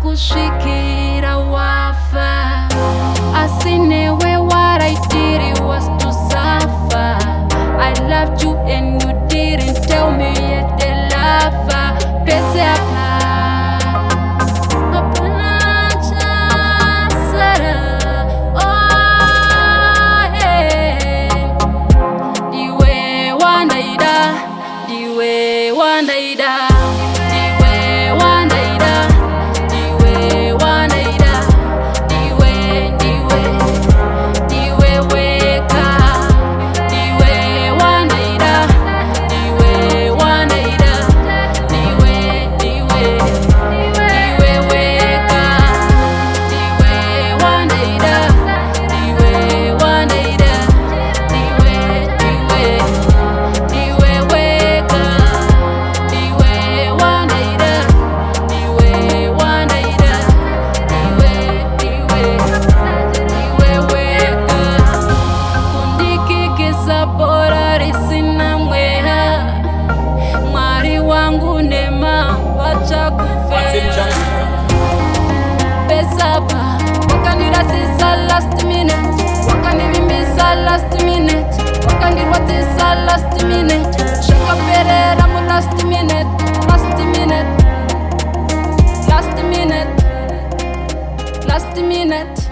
kushikira wafa. Asinewe what I did, it was to suffer. I loved you and you didn't tell me yet the lover. Pese hapa hapana cha sara. Oh hey, diwe wandaida, diwe wandaida. Pesapa, wakanirasisa last minute, wakanirimbisa last minute, wakanirwatisa last minute, shakaperera mu last minute, last minute, last minute, last minute,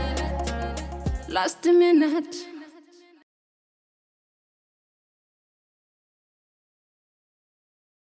last minute.